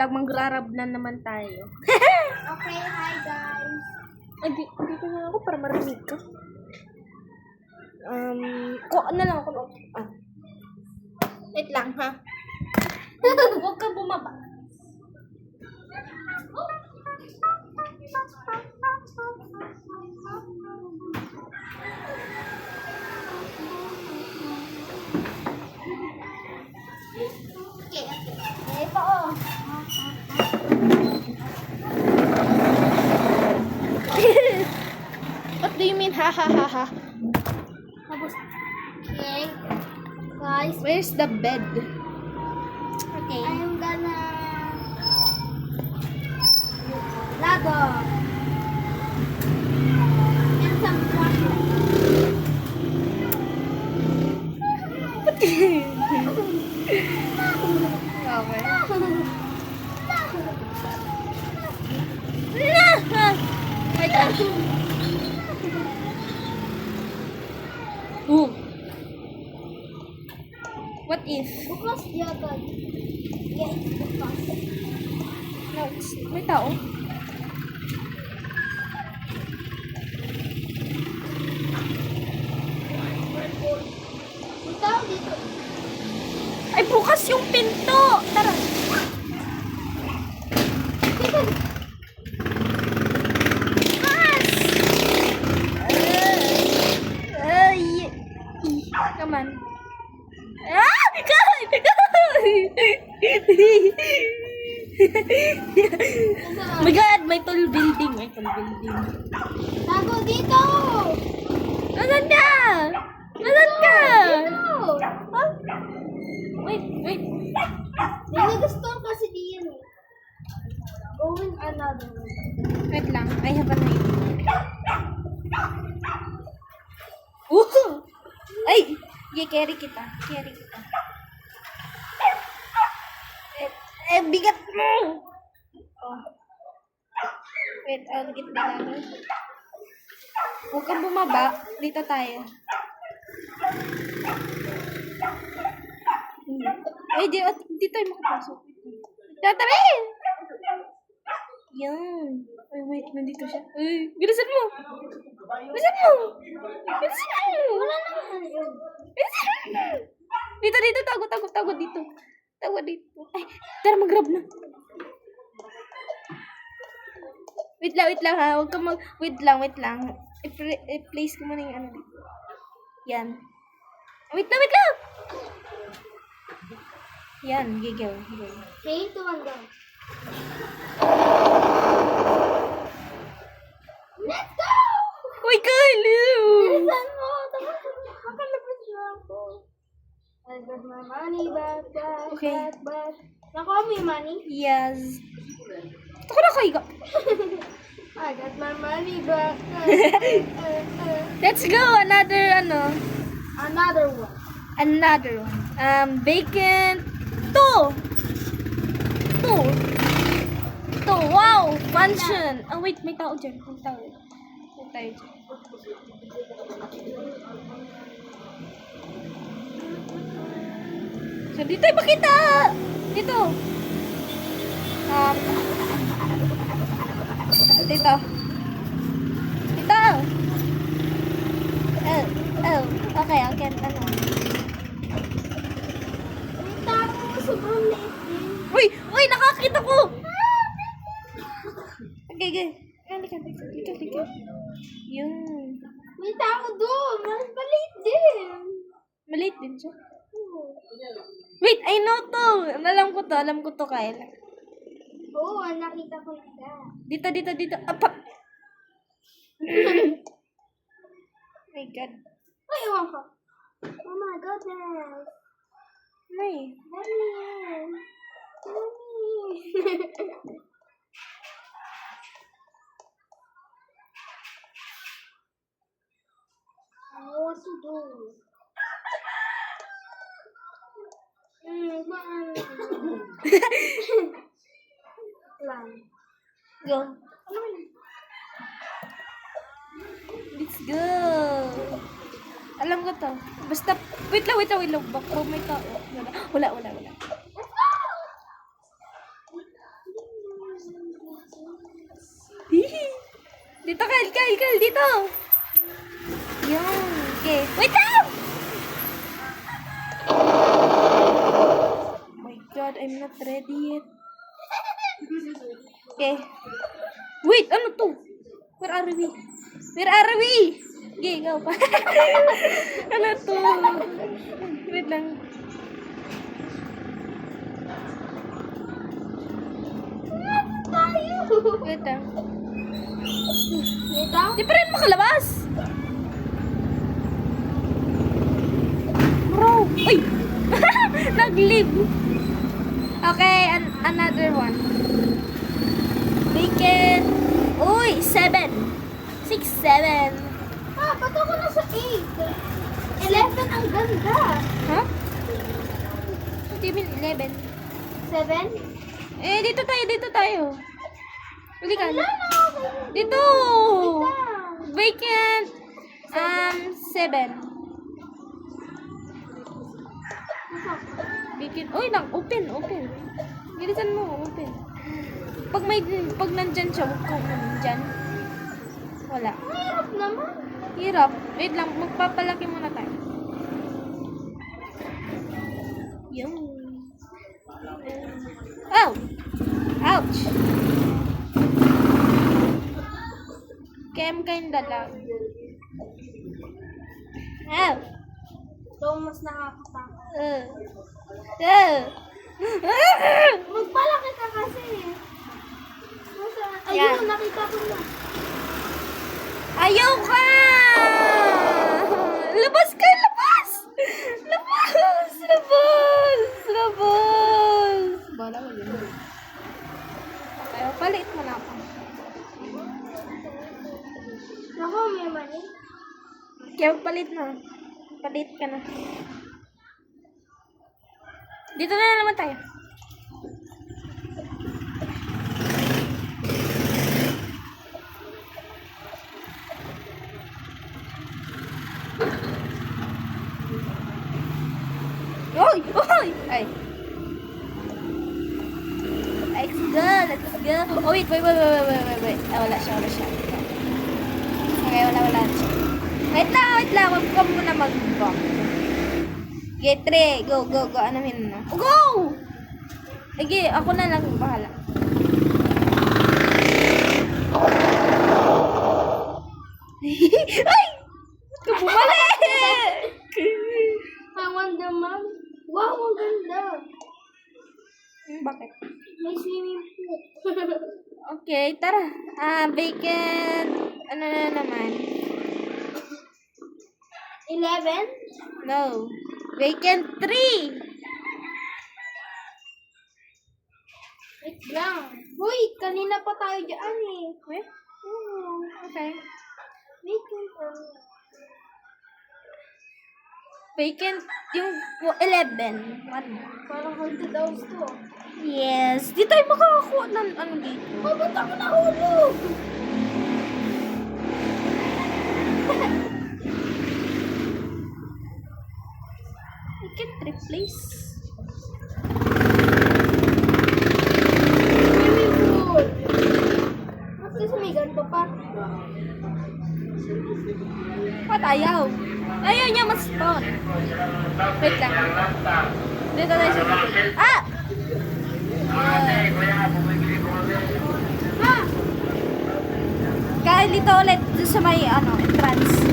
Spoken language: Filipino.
Mangrarab na naman tayo. Okay, hi guys. Ay, dito na ako para marinig ka. Ano lang ako. Wait lang, ha? Huwag ka bumaba. Okay. Ito oh. What do you mean, ha ha ha ha? Tapos, okay. Guys, Where's the bed? okay. I'm gonna ladder. And some water. Okay. Wait lang. Ooh. What if? Bukas yagad. Yes, bukas. No, may tao. Ito dito. Ay, bukas yung pinto! Tara! Bukas! Ay! Come on. Ah! Bigay! Oh my God! May tall building. May tall building. Tago dito. Nasaan ka? Nasaan ka? Dito. Huh? Wait, wait. May gusto kasi diyan eh. Going another way. Wait lang. I have an idea. Ay! Carry kita. Carry kita. Bigat mo! Oh. Wait, ang gitna lang. Huwag kang bumaba. Dito tayo. Ay, di tayo makapasok. Tatabi! Yan. Ay, wait. Nandito siya. Ay, bilisan mo! Bilisan mo! Bilisan mo! Wala naman yun. Bilisan mo! Dito, tago dito. Tago dito. Ay, tara, mag-grab na. Wait lang ha. Huwag ka wait lang. I-place ko muna yung ano dito. Yan. Wait lang. Yan, gigil. 3, 2, 1, go. Let's go! Uy, Kylo! Bilisan mo! Tapos, makalabas na ako. I got my money back. Okay. Nakuha mo yung money? Yes. Ito ko na kayo. I got my money back. Let's go. Another one. Another one. Bacon. Two. Wow. Mansion. Oh, wait. May tao dyan. May tao dyan. So, dito ay makita. Dito. Dito. Okay. Ano? May tao, sobrang liit din. Uy, nakakita ko. Okay. Halika. Yun. May tao doon. Maliit din. Maliit din siya. Wait, I know to. Alam ko to, Kyle. Oo, nakita ko siya. Dito. Apa. My God. Ay, ewan ko. Oh my goodness. May. Money. What to do? Lang. Go. Let's go. Alam ko to. Basta, wait lang. Baka may tao. Wala. Dito, Kyle, dito. Yun. Okay. Wait lang! Oh my God, I'm not ready yet. Okay. Wait, ano to? Where are we? Where are we? Okay, go pa. Ano to? Wait lang. Wait lang. Dito? Di pa rin makalabas. Bro. Ay! Nag-leave. Okay, another one. Bacon. Uy, 7. 6, 7. Ah, ba't ako nasa 8? 11 ang ganda. Huh? What do you mean 11? 7? Eh, dito tayo. Uli ka. Wala na. Dito. Bacon. 7. Bacon. Uy, open. Bilisan mo, open. Pag nandyan siya, huwag kong nandyan. Wala. Mahirap naman. Hirap. Wait lang, magpapalaki muna tayo. Yung. Oh! Ouch! Kem kinda lang. Ow! Ito mas nakakatakot. Uh. Magpalaki ka kasi. Yan. Ayun, nakita ko na. Ayaw ka! Labas ka! Labas! Bala mo yun. Okay, palit mo na ako. Naku, may mali. Kaya palit na. Palit ka na. Dito na naman tayo. Oy! Ay. Let's go. Oh, wait. Ah, wala siya. Okay, wala siya. Wait lang. Wag ka muna mag-bomb. Get 3. Go. Anuhin na. Go! Sige, ako na lang bahala. Ay! Ito bumalik! I wonder, Mom. Wow, ang ganda. Bakit? May swimming pool. Okay, tara. Bacon. Ano na naman? 11? No. Bacon 3. Wait lang. Hoy, kanina pa tayo dyan eh. Eh? Okay. Bacon, yung 11. One. Parang haunted house to. Yes. Di tayo makakakuha ng ano dito. Oh, ba't ako nahulog? I can't replace. Swimming pool. Mas kasi may ganito pa. Ba't ayaw? Ayaw niya mas-spawn. Wait lang. Dito tayo sa bacon. Ah! Kaya dito ulit sa may entrance.